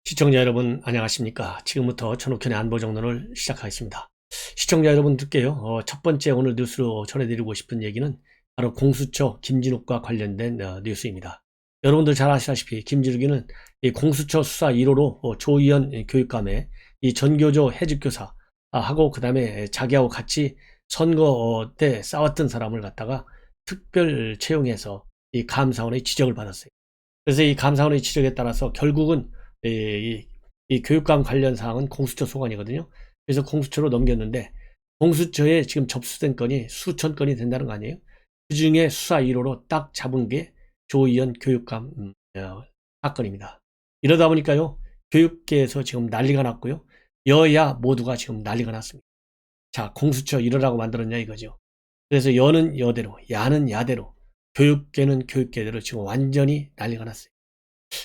시청자 여러분 안녕하십니까. 지금부터 전욱현의 안보정론을 시작하겠습니다. 시청자 여러분들께요, 첫 번째 오늘 뉴스로 전해드리고 싶은 얘기는 바로 공수처 김진욱과 관련된 뉴스입니다. 여러분들 잘 아시다시피 김진욱이는 이 공수처 수사 1호로 조의원 교육감의 이 전교조 해직교사 하고 그 다음에 자기하고 같이 선거 때 싸웠던 사람을 갖다가 특별 채용해서 이 감사원의 지적을 받았어요. 그래서 이 감사원의 지적에 따라서 결국은 이 교육감 관련 사항은 공수처 소관이거든요. 그래서 공수처로 넘겼는데, 공수처에 지금 접수된 건이 수천 건이 된다는 거 아니에요? 그 중에 수사 1호로 딱 잡은 게 조의원 교육감 사건입니다. 이러다 보니까요, 교육계에서 지금 난리가 났고요, 여야 모두가 지금 난리가 났습니다. 자, 공수처 이러라고 만들었냐 이거죠. 그래서 여는 여대로, 야는 야대로, 교육계는 교육계대로 지금 완전히 난리가 났어요.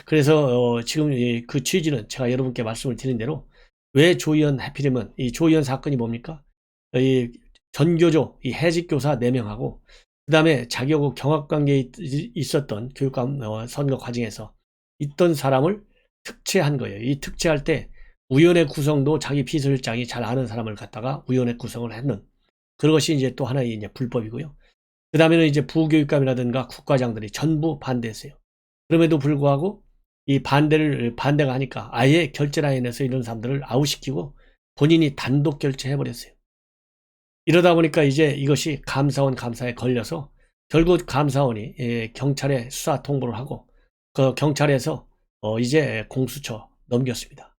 그래서 지금 그 취지는 제가 여러분께 말씀을 드린 대로, 왜 조의원 하필이면 이 조의원 사건이 뭡니까? 이 전교조 이 해직교사 4명하고 그 다음에 자기하고 경합관계에 있었던 교육감 선거 과정에서 있던 사람을 특채한 거예요. 이 특채할 때 위원회 구성도 자기 비서실장이 잘 아는 사람을 갖다가 위원회 구성을 했는, 그것이 이제 또 하나의 이제 불법이고요. 그 다음에는 이제 부교육감이라든가 국과장들이 전부 반대했어요. 그럼에도 불구하고 이 반대가 하니까 아예 결재라인에서 이런 사람들을 아웃시키고 본인이 단독 결재해버렸어요. 이러다 보니까 이제 이것이 감사원 감사에 걸려서 결국 감사원이 경찰에 수사 통보를 하고 그 경찰에서 이제 공수처 넘겼습니다.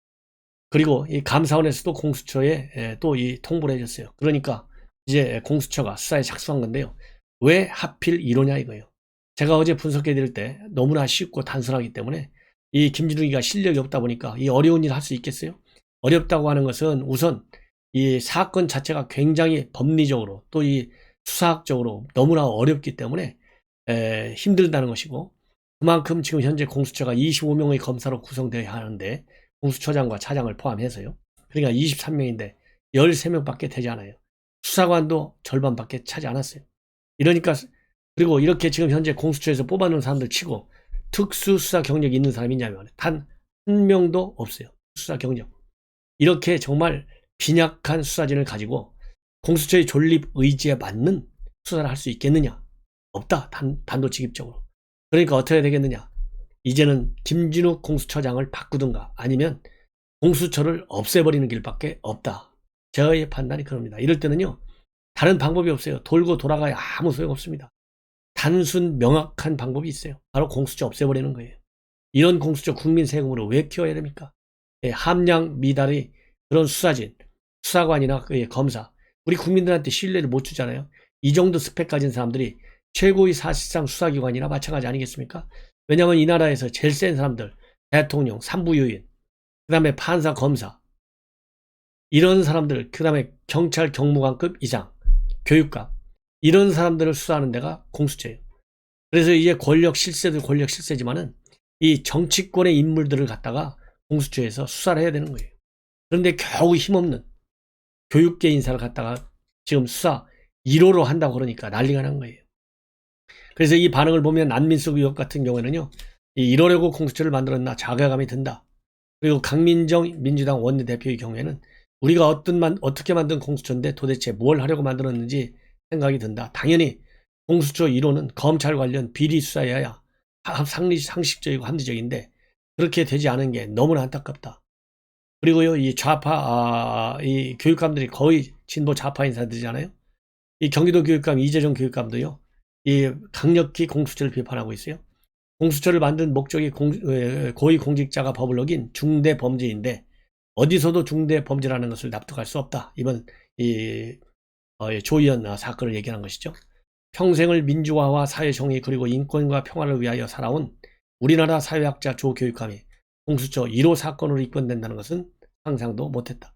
그리고 이 감사원에서도 공수처에 또 이 통보를 해줬어요. 그러니까 이제 공수처가 수사에 착수한 건데요. 왜 하필 이러냐 이거예요. 제가 어제 분석해 드릴 때 너무나 쉽고 단순하기 때문에, 이 김진욱이가 실력이 없다 보니까 이 어려운 일 할 수 있겠어요? 어렵다고 하는 것은 우선 이 사건 자체가 굉장히 법리적으로 또 이 수사학적으로 너무나 어렵기 때문에 힘들다는 것이고, 그만큼 지금 현재 공수처가 25명의 검사로 구성되어야 하는데 공수처장과 차장을 포함해서요. 그러니까 23명인데 13명밖에 되지 않아요. 수사관도 절반밖에 차지 않았어요. 이러니까, 그리고 이렇게 지금 현재 공수처에서 뽑아놓은 사람들 치고 특수수사 경력이 있는 사람이 있냐면 단 한 명도 없어요. 수사 경력. 이렇게 정말 빈약한 수사진을 가지고 공수처의 존립 의지에 맞는 수사를 할 수 있겠느냐? 없다. 단도직입적으로. 그러니까 어떻게 되겠느냐? 이제는 김진욱 공수처장을 바꾸든가 아니면 공수처를 없애버리는 길밖에 없다. 저의 판단이 그럽니다. 이럴 때는요, 다른 방법이 없어요. 돌고 돌아가야 아무 소용없습니다. 단순 명확한 방법이 있어요. 바로 공수처 없애버리는 거예요. 이런 공수처 국민 세금으로 왜 키워야 됩니까? 함량 미달의 그런 수사진, 수사관이나 검사, 우리 국민들한테 신뢰를 못 주잖아요. 이 정도 스펙 가진 사람들이 최고의 사실상 수사기관이나 마찬가지 아니겠습니까? 왜냐하면 이 나라에서 제일 센 사람들, 대통령, 산부요인, 그 다음에 판사, 검사, 이런 사람들, 그 다음에 경찰 경무관급 이상, 교육감, 이런 사람들을 수사하는 데가 공수처예요. 그래서 이제 권력 실세지만은 이 정치권의 인물들을 갖다가 공수처에서 수사를 해야 되는 거예요. 그런데 겨우 힘없는 교육계 인사를 갖다가 지금 수사 1호로 한다고 그러니까 난리가 난 거예요. 그래서 이 반응을 보면 안민석 의원 같은 경우에는요, 이러려고 공수처를 만들었나 자괴감이 든다. 그리고 강민정 민주당 원내대표의 경우에는 우리가 어떻게 만든 공수처인데 도대체 뭘 하려고 만들었는지 생각이 든다. 당연히 공수처 1호는 검찰 관련 비리 수사여야 상식적이고 합리적인데 그렇게 되지 않은 게 너무나 안타깝다. 그리고요, 이 좌파 이 교육감들이 거의 진보 좌파 인사들이잖아요. 이 경기도 교육감 이재정 교육감도요, 이 강력히 공수처를 비판하고 있어요. 공수처를 만든 목적이 고위공직자가 법을 어긴 중대범죄인데 어디서도 중대범죄라는 것을 납득할 수 없다. 이번 이 조의원 사건을 얘기하는 것이죠. 평생을 민주화와 사회정의 그리고 인권과 평화를 위하여 살아온 우리나라 사회학자 조 교육감이 공수처 1호 사건으로 입건된다는 것은 상상도 못했다.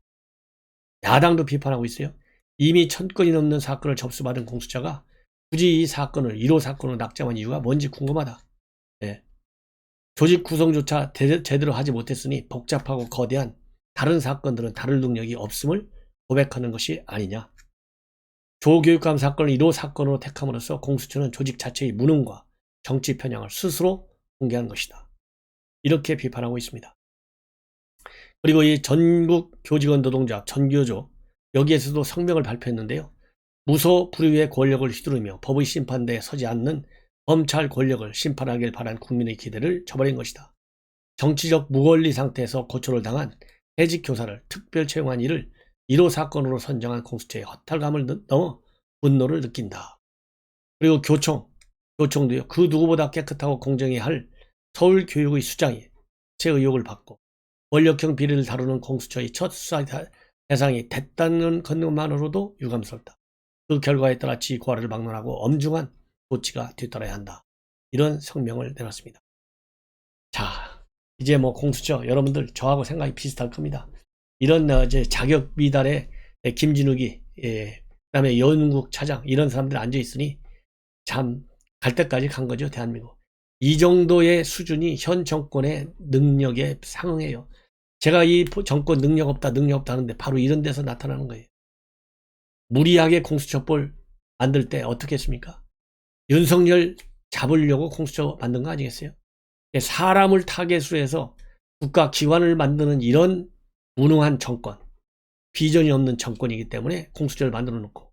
야당도 비판하고 있어요. 이미 1000건이 넘는 사건을 접수받은 공수처가 굳이 이 사건을 1호 사건으로 낙점한 이유가 뭔지 궁금하다. 네. 조직 구성조차 제대로 하지 못했으니 복잡하고 거대한 다른 사건들은 다룰 능력이 없음을 고백하는 것이 아니냐. 조교육감 사건을 1호 사건으로 택함으로써 공수처는 조직 자체의 무능과 정치 편향을 스스로 공개한 것이다. 이렇게 비판하고 있습니다. 그리고 이 전국 교직원 노동조합 전교조 여기에서도 성명을 발표했는데요. 무소 불위의 권력을 휘두르며 법의 심판대에 서지 않는 검찰 권력을 심판하길 바란 국민의 기대를 저버린 것이다. 정치적 무권리 상태에서 고초를 당한 해직 교사를 특별 채용한 이를 1호 사건으로 선정한 공수처의 허탈감을 넘어 분노를 느낀다. 그리고 교총도요. 그 누구보다 깨끗하고 공정해야 할 서울교육의 수장이 제 의혹을 받고 권력형 비리를 다루는 공수처의 첫 수사 대상이 됐다는 것만으로도 유감스럽다. 그 결과에 따라 지고화를 막론하고 엄중한 조치가 뒤따라야 한다. 이런 성명을 내놨습니다. 자, 이제 뭐 공수처 여러분들 저하고 생각이 비슷할 겁니다. 이런 이제 자격 미달에 김진욱이 그다음에 연국 차장 이런 사람들 앉아 있으니 참 갈 때까지 간 거죠, 대한민국. 이 정도의 수준이 현 정권의 능력에 상응해요. 제가 이 정권 능력 없다 하는데 바로 이런 데서 나타나는 거예요. 무리하게 공수처법 만들 때 어떻게 했습니까? 윤석열 잡으려고 공수처 만든 거 아니겠어요? 사람을 타겟으로 해서 국가 기관을 만드는 이런 무능한 정권, 비전이 없는 정권이기 때문에 공수처를 만들어 놓고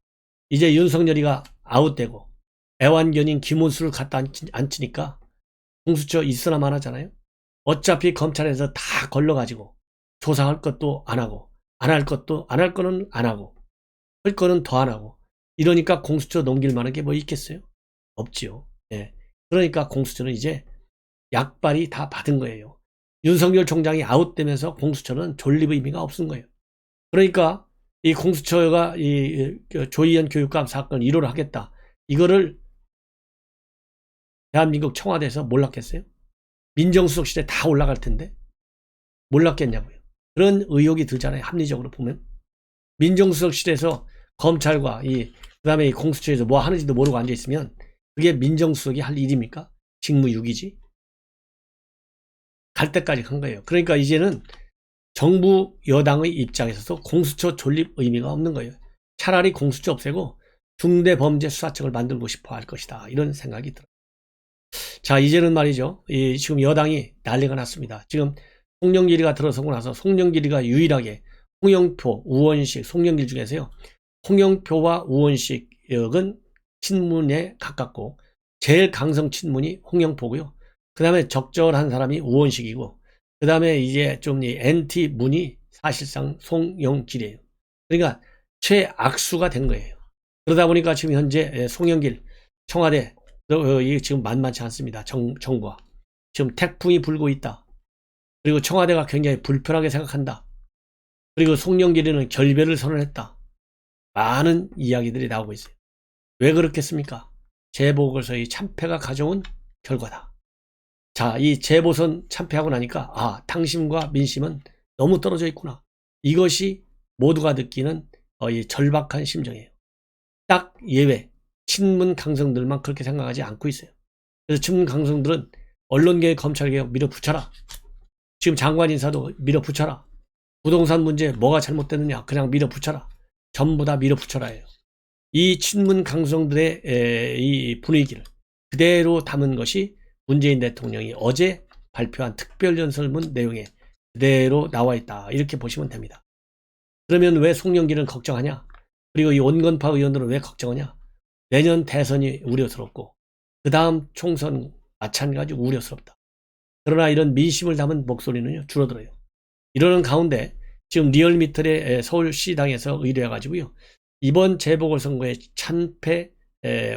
이제 윤석열이가 아웃되고 애완견인 김문수를 갖다 앉히니까 공수처 있으나 마나잖아요. 어차피 검찰에서 다 걸러가지고 조사할 것도 안 하고 안 할 거는 안 하고 할 거는 더 안 하고 이러니까 공수처 넘길 만한 게 뭐 있겠어요? 없지요. 예. 그러니까 공수처는 이제 약발이 다 받은 거예요. 윤석열 총장이 아웃되면서 공수처는 존립 의미가 없은 거예요. 그러니까 이 공수처가 이 조희연 교육감 사건 1호를 하겠다. 이거를 대한민국 청와대에서 몰랐겠어요? 민정수석실에 다 올라갈 텐데 몰랐겠냐고요. 그런 의혹이 들잖아요. 합리적으로 보면 민정수석실에서 검찰과 그다음에 이 공수처에서 뭐 하는지도 모르고 앉아 있으면 그게 민정수석이 할 일입니까? 직무유기지. 갈 때까지 간 거예요. 그러니까 이제는 정부 여당의 입장에서도 공수처 존립 의미가 없는 거예요. 차라리 공수처 없애고 중대범죄수사청을 만들고 싶어 할 것이다. 이런 생각이 들어요. 자, 이제는 말이죠. 지금 여당이 난리가 났습니다. 지금 송영길이가 들어서고 나서 송영길이가 유일하게 홍영표, 우원식, 송영길 중에서요. 홍영표와 우원식은 친문에 가깝고 제일 강성 친문이 홍영표고요. 그 다음에 적절한 사람이 우원식이고 그 다음에 이제 좀 NT 문이 사실상 송영길이에요. 그러니까 최악수가 된 거예요. 그러다 보니까 지금 현재 송영길 청와대 이게 지금 만만치 않습니다. 정부와 지금 태풍이 불고 있다. 그리고 청와대가 굉장히 불편하게 생각한다. 그리고 송영길이는 결별을 선언했다. 많은 이야기들이 나오고 있어요. 왜 그렇겠습니까? 재보궐서의 참패가 가져온 결과다. 자, 이 재보선 참패하고 나니까 당심과 민심은 너무 떨어져 있구나. 이것이 모두가 느끼는 이 절박한 심정이에요. 딱 예외 친문 강성들만 그렇게 생각하지 않고 있어요. 그래서 친문 강성들은 언론개혁 검찰개혁 밀어붙여라. 지금 장관 인사도 밀어붙여라. 부동산 문제 뭐가 잘못됐느냐 그냥 밀어붙여라. 전부 다 밀어붙여라예요. 이 친문 강성들의 이 분위기를 그대로 담은 것이 문재인 대통령이 어제 발표한 특별연설문 내용에 그대로 나와 있다. 이렇게 보시면 됩니다. 그러면 왜 송영길은 걱정하냐? 그리고 이 온건파 의원들은 왜 걱정하냐? 내년 대선이 우려스럽고 그 다음 총선 마찬가지로 우려스럽다. 그러나 이런 민심을 담은 목소리는요 줄어들어요. 이러는 가운데 지금 리얼미터의 서울시당에서 의뢰해가지고요 이번 재보궐선거의 참패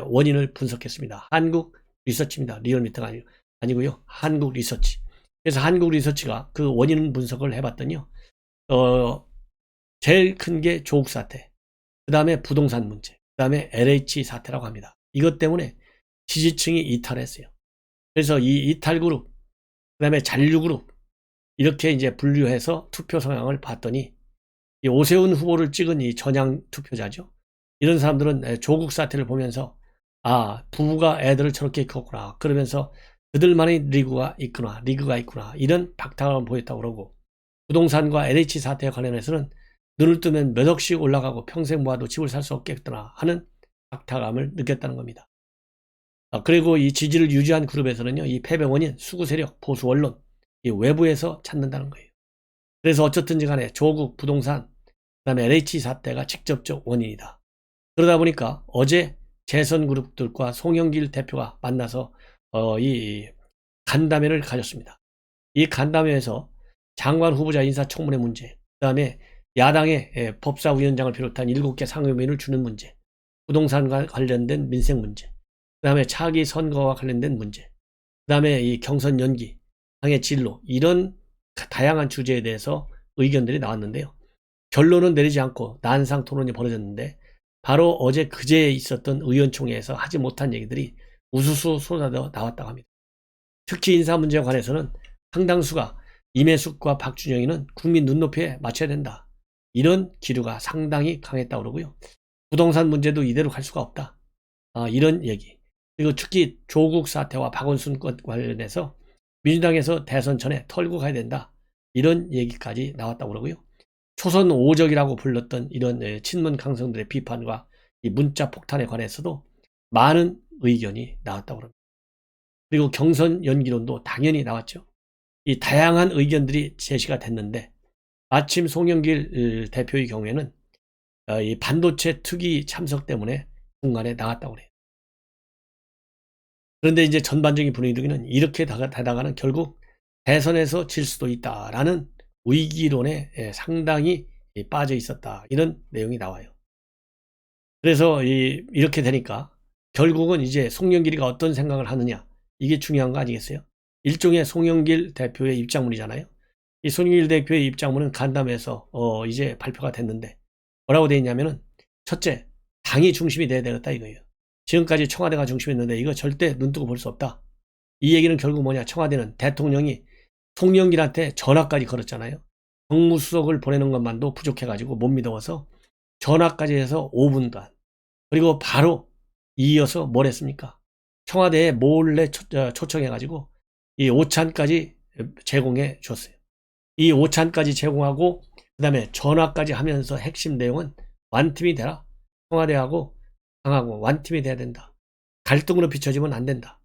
원인을 분석했습니다. 한국 리서치입니다. 리얼미터가 아니고요. 한국 리서치. 그래서 한국 리서치가 그 원인 분석을 해봤더니요. 제일 큰 게 조국 사태, 그 다음에 부동산 문제, 그 다음에 LH 사태라고 합니다. 이것 때문에 지지층이 이탈했어요. 그래서 이 이탈 그룹, 그 다음에 잔류 그룹 이렇게 이제 분류해서 투표 성향을 봤더니 이 오세훈 후보를 찍은 이 전향 투표자죠. 이런 사람들은 조국 사태를 보면서 부부가 애들을 저렇게 키웠구나. 그러면서 그들만의 리그가 있구나. 이런 박탈감을 보였다고 그러고 부동산과 LH 사태에 관련해서는 눈을 뜨면 몇 억씩 올라가고 평생 모아도 집을 살 수 없겠구나 하는 박탈감을 느꼈다는 겁니다. 그리고 이 지지를 유지한 그룹에서는요. 이 패배 원인, 수구 세력, 보수 언론, 이 외부에서 찾는다는 거예요. 그래서 어쨌든지 간에 조국 부동산, 그다음에 LH 사태가 직접적 원인이다. 그러다 보니까 어제 재선그룹들과 송영길 대표가 만나서 이 간담회를 가졌습니다. 이 간담회에서 장관 후보자 인사청문회 문제, 그다음에 야당의 법사위원장을 비롯한 7개 상임위를 주는 문제, 부동산과 관련된 민생 문제, 그다음에 차기 선거와 관련된 문제, 그다음에 이 경선 연기, 당의 진로, 이런 다양한 주제에 대해서 의견들이 나왔는데요. 결론은 내리지 않고 난상 토론이 벌어졌는데, 바로 어제 그제 있었던 의원총회에서 하지 못한 얘기들이 우수수 쏟아져 나왔다고 합니다. 특히 인사 문제에 관해서는 상당수가 임혜숙과 박준영이는 국민 눈높이에 맞춰야 된다, 이런 기류가 상당히 강했다고 그러고요. 부동산 문제도 이대로 갈 수가 없다, 이런 얘기. 그리고 특히 조국 사태와 박원순 것 관련해서 민주당에서 대선 전에 털고 가야 된다, 이런 얘기까지 나왔다고 그러고요. 초선 오적이라고 불렀던 이런 친문 강성들의 비판과 이 문자 폭탄에 관해서도 많은 의견이 나왔다고 합니다. 그리고 경선 연기론도 당연히 나왔죠. 이 다양한 의견들이 제시가 됐는데, 마침 송영길 대표의 경우에는 이 반도체 특위 참석 때문에 중간에 나갔다고 그래요. 그런데 이제 전반적인 분위기는 이렇게 되다가는 결국 대선에서 질 수도 있다라는 위기론에 상당히 빠져 있었다, 이런 내용이 나와요. 그래서 이렇게 되니까 결국은 이제 송영길이가 어떤 생각을 하느냐, 이게 중요한 거 아니겠어요? 일종의 송영길 대표의 입장문이잖아요. 이 송영길 대표의 입장문은 간담회에서 이제 발표가 됐는데, 뭐라고 되어 있냐면은, 첫째, 당이 중심이 돼야 되겠다 이거예요. 지금까지 청와대가 중심이었는데 이거 절대 눈뜨고 볼 수 없다. 이 얘기는 결국 뭐냐, 청와대는 대통령이 송영길한테 전화까지 걸었잖아요. 정무수석을 보내는 것만도 부족해가지고 못 믿어서 전화까지 해서 5분간, 그리고 바로 이어서 뭘 했습니까? 청와대에 몰래 초청해가지고 이 오찬까지 제공해 줬어요. 이 오찬까지 제공하고 그 다음에 전화까지 하면서 핵심 내용은 완팀이 되라. 청와대하고 당하고 완팀이 돼야 된다. 갈등으로 비춰지면 안 된다.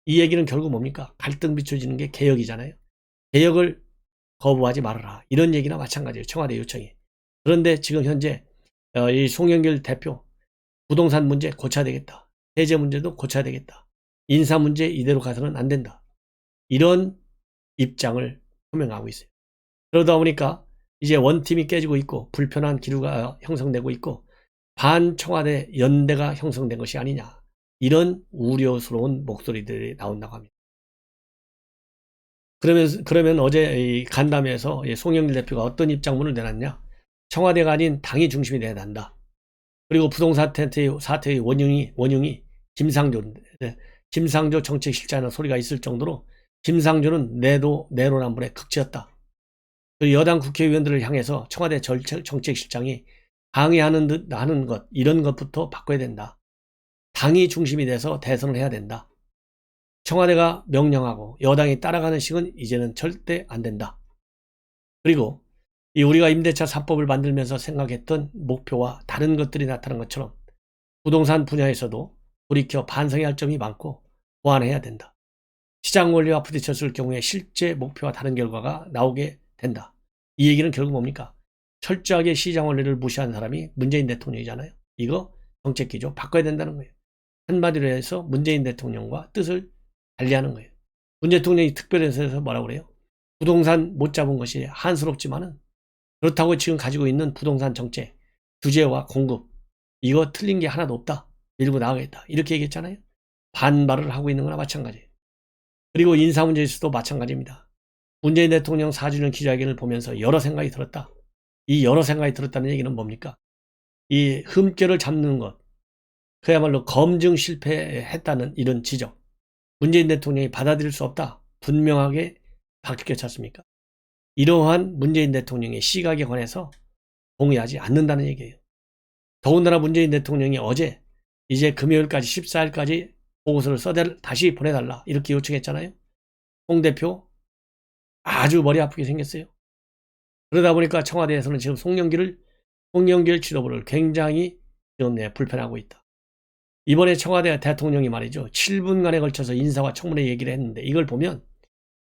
이 얘기는 결국 뭡니까? 갈등 비춰지는 게 개혁이잖아요. 개혁을 거부하지 말아라, 이런 얘기나 마찬가지예요, 청와대 요청이. 그런데 지금 현재 이 송영길 대표, 부동산 문제 고쳐야 되겠다, 세제 문제도 고쳐야 되겠다, 인사 문제 이대로 가서는 안 된다, 이런 입장을 표명하고 있어요. 그러다 보니까 이제 원팀이 깨지고 있고 불편한 기류가 형성되고 있고 반청와대 연대가 형성된 것이 아니냐, 이런 우려스러운 목소리들이 나온다고 합니다. 그러면 어제 이 간담회에서 송영길 대표가 어떤 입장문을 내놨냐? 청와대가 아닌 당이 중심이 돼야 한다. 그리고 부동산 사태의 원흉이 김상조인데, 김상조 정책실장이라는 소리가 있을 정도로 김상조는 내로남불의 극치였다. 그리고 여당 국회의원들을 향해서 청와대 정책실장이 항의하는 듯 하는 것, 이런 것부터 바꿔야 된다. 당이 중심이 돼서 대선을 해야 된다. 청와대가 명령하고 여당이 따라가는 식은 이제는 절대 안 된다. 그리고 우리가 임대차 3법을 만들면서 생각했던 목표와 다른 것들이 나타난 것처럼 부동산 분야에서도 돌이켜 반성해야 할 점이 많고 보완해야 된다. 시장 원리와 부딪혔을 경우에 실제 목표와 다른 결과가 나오게 된다. 이 얘기는 결국 뭡니까? 철저하게 시장 원리를 무시하는 사람이 문재인 대통령이잖아요. 이거 정책 기조 바꿔야 된다는 거예요. 한마디로 해서 문재인 대통령과 뜻을 달리하는 거예요. 문 대통령이 특별해서 뭐라고 그래요? 부동산 못 잡은 것이 한스럽지만은, 그렇다고 지금 가지고 있는 부동산 정책, 규제와 공급, 이거 틀린 게 하나도 없다, 밀고 나가겠다, 이렇게 얘기했잖아요. 반발을 하고 있는 거나 마찬가지예요. 그리고 인사 문제에서도 마찬가지입니다. 문재인 대통령 4주년 기자회견을 보면서 여러 생각이 들었다. 이 여러 생각이 들었다는 얘기는 뭡니까? 이 흠결을 잡는 것, 그야말로 검증 실패했다는 이런 지적, 문재인 대통령이 받아들일 수 없다, 분명하게 밝혔지 않습니까? 이러한 문재인 대통령의 시각에 관해서 동의하지 않는다는 얘기예요. 더군다나 문재인 대통령이 어제 이제 금요일까지 14일까지 보고서를 다시 보내달라, 이렇게 요청했잖아요. 홍 대표 아주 머리 아프게 생겼어요. 그러다 보니까 청와대에서는 지금 송영길 지도부를 굉장히 지금 불편하고 있다. 이번에 청와대 대통령이 말이죠, 7분간에 걸쳐서 인사와 청문회 얘기를 했는데, 이걸 보면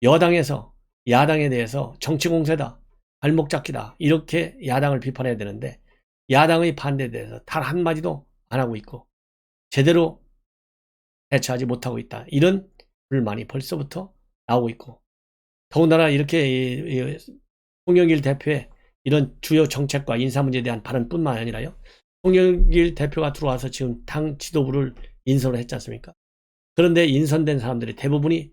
여당에서 야당에 대해서 정치 공세다, 발목 잡기다, 이렇게 야당을 비판해야 되는데 야당의 반대에 대해서 단 한마디도 안 하고 있고 제대로 대처하지 못하고 있다. 이런 불만이 벌써부터 나오고 있고, 더군다나 이렇게 송영길 대표의 이런 주요 정책과 인사 문제에 대한 발언뿐만 아니라요, 송영길 대표가 들어와서 지금 당 지도부를 인선을 했지 않습니까? 그런데 인선된 사람들이 대부분이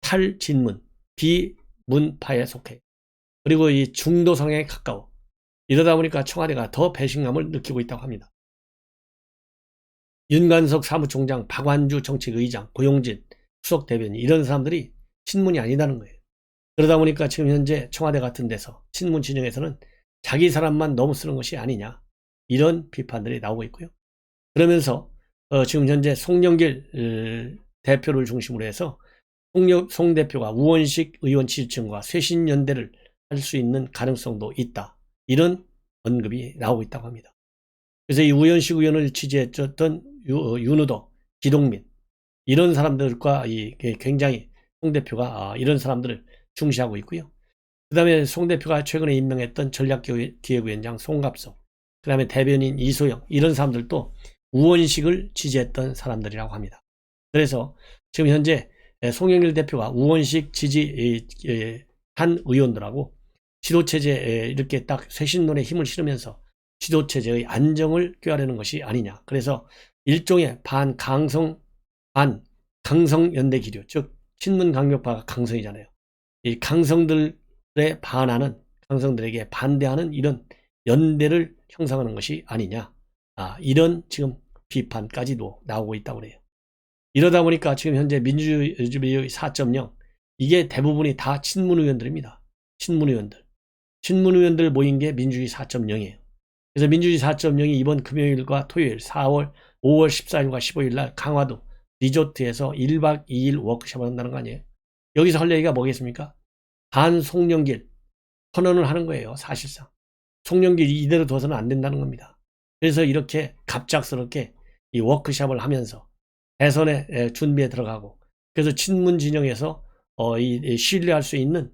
탈진문, 비문파에 속해, 그리고 이 중도 성향에 가까워. 이러다 보니까 청와대가 더 배신감을 느끼고 있다고 합니다. 윤관석 사무총장, 박완주 정책의장, 고용진 수석대변인, 이런 사람들이 친문이 아니다는 거예요. 그러다 보니까 지금 현재 청와대 같은 데서 친문 진영에서는 자기 사람만 너무 쓰는 것이 아니냐, 이런 비판들이 나오고 있고요. 그러면서 지금 현재 송영길 대표를 중심으로 해서 송 대표가 우원식 의원 지지층과 쇄신연대를 할 수 있는 가능성도 있다, 이런 언급이 나오고 있다고 합니다. 그래서 이 우원식 의원을 지지했던 윤우덕, 기동민, 이런 사람들과 굉장히 송 대표가 이런 사람들을 중시하고 있고요. 그 다음에 송 대표가 최근에 임명했던 전략기획위원장 송갑석, 그 다음에 대변인 이소영, 이런 사람들도 우원식을 지지했던 사람들이라고 합니다. 그래서 지금 현재 송영길 대표가 우원식 지지한 의원들하고 지도체제에 이렇게 딱 쇄신론에 힘을 실으면서 지도체제의 안정을 꾀하려는 것이 아니냐. 그래서 일종의 반강성 연대 기류, 즉 친문 강력파가 강성이잖아요. 이 강성들에 반하는, 강성들에게 반대하는 이런 연대를 형성하는 것이 아니냐, 이런 지금 비판까지도 나오고 있다고 그래요. 이러다 보니까 지금 현재 민주주의 4.0, 이게 대부분이 다 친문 의원들입니다. 친문 의원들 모인 게 민주주의 4.0이에요. 그래서 민주주의 4.0이 이번 금요일과 토요일 5월 14일과 15일 날 강화도 리조트에서 1박 2일 워크숍을 한다는 거 아니에요. 여기서 할 얘기가 뭐겠습니까? 송영길 선언을 하는 거예요. 사실상 송영길 이대로 둬서는 안 된다는 겁니다. 그래서 이렇게 갑작스럽게 이 워크숍을 하면서 대선에 준비에 들어가고, 그래서 친문 진영에서 신뢰할 수 있는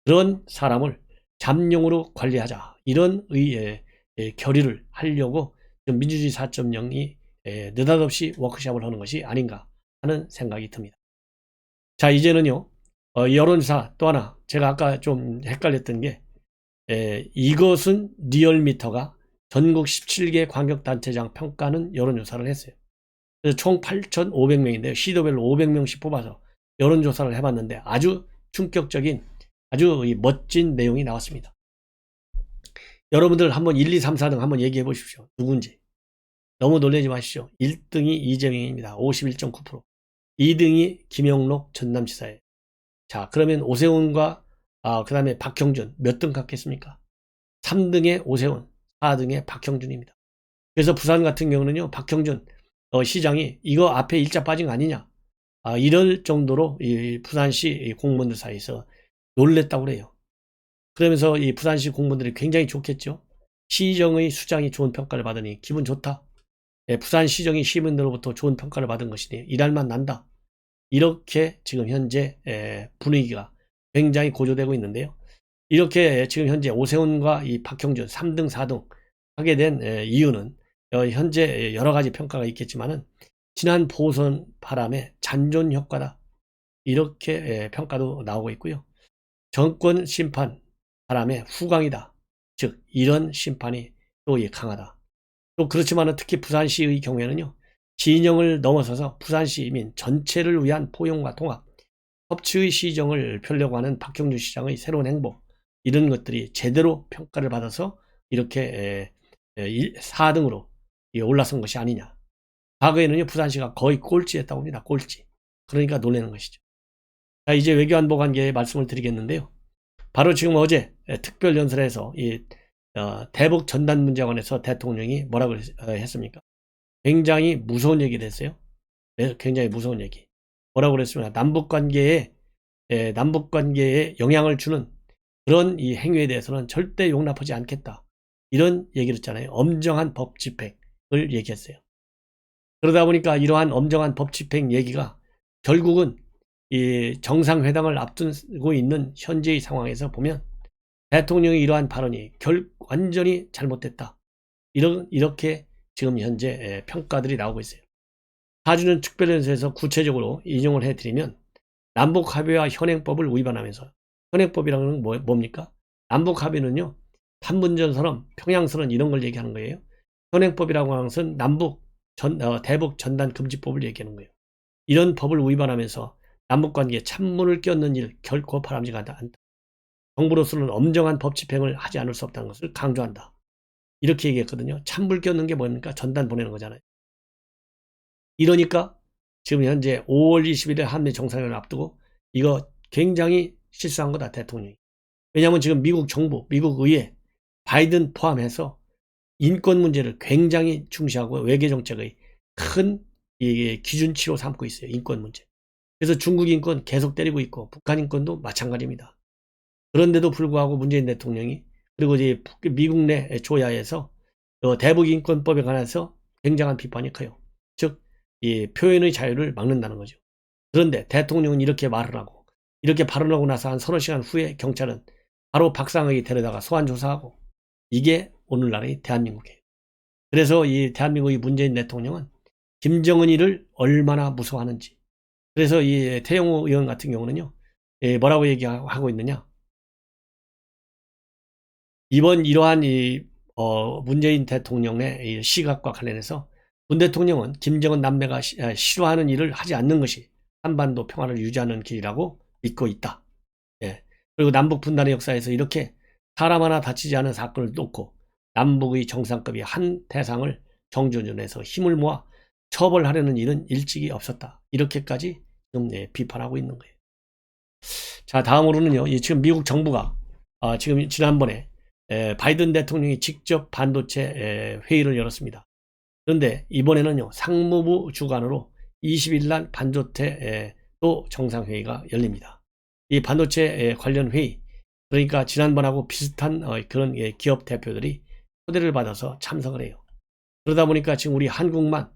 그런 사람을 잠룡으로 관리하자, 이런 결의를 하려고 민주주의 4.0이 느닷없이 워크숍을 하는 것이 아닌가 하는 생각이 듭니다. 자, 이제는요, 여론조사 또 하나, 제가 아까 좀 헷갈렸던 게, 이것은 리얼미터가 전국 17개 광역단체장 평가는 여론조사를 했어요. 그래서 총 8,500명인데요. 시도별로 500명씩 뽑아서 여론조사를 해봤는데 아주 충격적인, 아주 멋진 내용이 나왔습니다. 여러분들 한번 1, 2, 3, 4등 한번 얘기해 보십시오. 누군지. 너무 놀라지 마십시오. 1등이 이재명입니다. 51.9%. 2등이 김영록 전남지사예요. 자, 그러면 오세훈과 그 다음에 박형준 몇 등 갖겠습니까? 3등에 오세훈, 4등에 박형준입니다. 그래서 부산 같은 경우는요, 박형준 시장이 이거 앞에 일자 빠진 거 아니냐, 이럴 정도로 이 부산시 공무원들 사이에서 놀랬다고 그래요. 그러면서 이 부산시 공무원들이 굉장히 좋겠죠. 시정의 수장이 좋은 평가를 받으니 기분 좋다. 부산시정이 시민들로부터 좋은 평가를 받은 것이니 일할만 난다. 이렇게 지금 현재 분위기가 굉장히 고조되고 있는데요. 이렇게 지금 현재 오세훈과 이 박형준 3등, 4등 하게 된 이유는 현재 여러 가지 평가가 있겠지만은 지난 보선 바람에 잔존 효과다, 이렇게 평가도 나오고 있고요. 정권 심판 바람에 후광이다, 즉 이런 심판이 또 강하다. 또 그렇지만은 특히 부산시의 경우에는요, 진영을 넘어서서 부산시 민 전체를 위한 포용과 통합, 협치의 시정을 펴려고 하는 박형준 시장의 새로운 행보, 이런 것들이 제대로 평가를 받아서 이렇게 4등으로 올라선 것이 아니냐. 과거에는요, 부산시가 거의 꼴찌했다고 합니다. 꼴찌. 그러니까 놀라는 것이죠. 자, 이제 외교안보관계에 말씀을 드리겠는데요. 바로 지금 어제 특별연설에서 대북 전단 문제에 관해서 대통령이 뭐라고 했습니까? 굉장히 무서운 얘기를 했어요. 굉장히 무서운 얘기. 뭐라고 그랬습니까? 남북관계에 영향을 주는 그런 이 행위에 대해서는 절대 용납하지 않겠다, 이런 얘기를 했잖아요. 엄정한 법 집행을 얘기했어요. 그러다 보니까 이러한 엄정한 법 집행 얘기가 결국은 이 정상회담을 앞두고 있는 현재의 상황에서 보면 대통령의 이러한 발언이 완전히 잘못됐다. 이렇게 지금 현재 평가들이 나오고 있어요. 4주년 특별연설에서 구체적으로 인용을 해드리면 남북합의와 현행법을 위반하면서, 현행법이라는 건 뭡니까? 남북합의는요, 판문점선언, 평양선언 이런 걸 얘기하는 거예요. 현행법이라고 하는 것은 대북 전단 금지법을 얘기하는 거예요. 이런 법을 위반하면서 남북관계에 찬물을 끼얹는 일 결코 바람직하지 않다. 정부로서는 엄정한 법 집행을 하지 않을 수 없다는 것을 강조한다. 이렇게 얘기했거든요. 찬물 끼얹는 게 뭡니까? 전단 보내는 거잖아요. 이러니까 지금 현재 5월 20일에 한미 정상회담을 앞두고 이거 굉장히 실수한 거다, 대통령이. 왜냐하면 지금 미국 정부, 미국 의회, 바이든 포함해서 인권 문제를 굉장히 중시하고 외교 정책의 큰 기준치로 삼고 있어요. 인권 문제. 그래서 중국 인권 계속 때리고 있고 북한 인권도 마찬가지입니다. 그런데도 불구하고 문재인 대통령이, 그리고 이제 미국 내 조야에서 대북 인권법에 관해서 굉장한 비판이 커요. 즉, 이 표현의 자유를 막는다는 거죠. 그런데 대통령은 이렇게 말을 하고, 이렇게 발언하고 나서 한 서너 시간 후에 경찰은 바로 박상혁이 데려다가 소환 조사하고, 이게 오늘날의 대한민국이에요. 그래서 이 대한민국의 문재인 대통령은 김정은이를 얼마나 무서워하는지. 그래서 이 태영호 의원 같은 경우는요, 뭐라고 얘기하고 있느냐. 이번 이러한 문재인 대통령의 시각과 관련해서 문 대통령은 김정은 남매가 싫어하는 일을 하지 않는 것이 한반도 평화를 유지하는 길이라고 믿고 있다. 예. 그리고 남북 분단의 역사에서 이렇게 사람 하나 다치지 않은 사건을 놓고 남북의 정상급이 한 대상을 정전해서 힘을 모아 처벌하려는 일은 일찍이 없었다. 이렇게까지 지금 비판하고 있는 거예요. 자, 다음으로는요. 지금 미국 정부가 지금 지난번에 바이든 대통령이 직접 반도체 회의를 열었습니다. 그런데 이번에는요, 상무부 주관으로 20일 날 반도체 또 정상회의가 열립니다. 이 반도체 관련 회의, 그러니까 지난번하고 비슷한 그런 기업 대표들이 초대를 받아서 참석을 해요. 그러다 보니까 지금 우리 한국만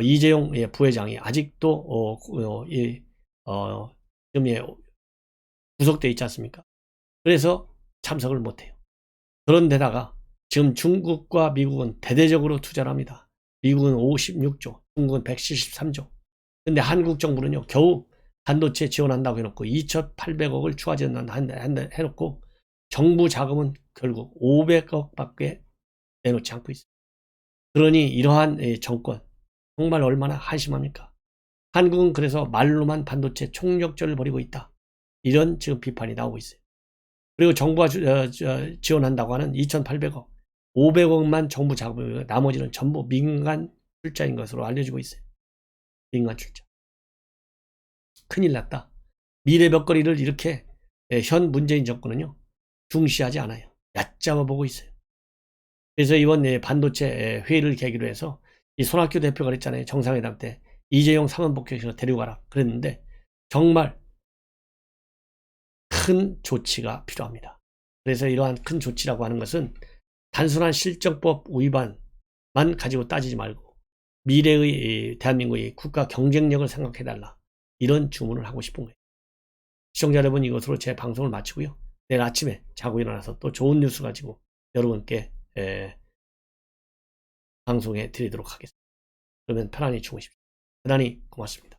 이재용 부회장이 아직도 지금 구속되어 있지 않습니까? 그래서 참석을 못해요. 그런데다가 지금 중국과 미국은 대대적으로 투자를 합니다. 미국은 56조, 중국은 173조. 근데 한국 정부는요, 겨우 반도체 지원한다고 해놓고 2,800억을 추가 지원 해놓고 정부 자금은 결국 500억밖에 내놓지 않고 있어요. 그러니 이러한 정권 정말 얼마나 한심합니까? 한국은 그래서 말로만 반도체 총력전을 벌이고 있다. 이런 지금 비판이 나오고 있어요. 그리고 정부가 지원한다고 하는 2,800억, 500억만 정부 자금이고 나머지는 전부 민간 출자인 것으로 알려지고 있어요. 민간 출자. 큰일 났다. 미래 벽거리를 이렇게 현 문재인 정권은요, 중시하지 않아요. 얕잡아 보고 있어요. 그래서 이번 반도체 회의를 계기로 해서 이 손학규 대표가 그랬잖아요. 정상회담 때 이재용 사면복귀해서 데려가라 그랬는데 정말 큰 조치가 필요합니다. 그래서 이러한 큰 조치라고 하는 것은 단순한 실정법 위반만 가지고 따지지 말고 미래의 대한민국의 국가 경쟁력을 생각해달라. 이런 주문을 하고 싶은 거예요. 시청자 여러분, 이것으로 제 방송을 마치고요. 내일 아침에 자고 일어나서 또 좋은 뉴스 가지고 여러분께 방송해 드리도록 하겠습니다. 그러면 편안히 주무십시오. 대단히 고맙습니다.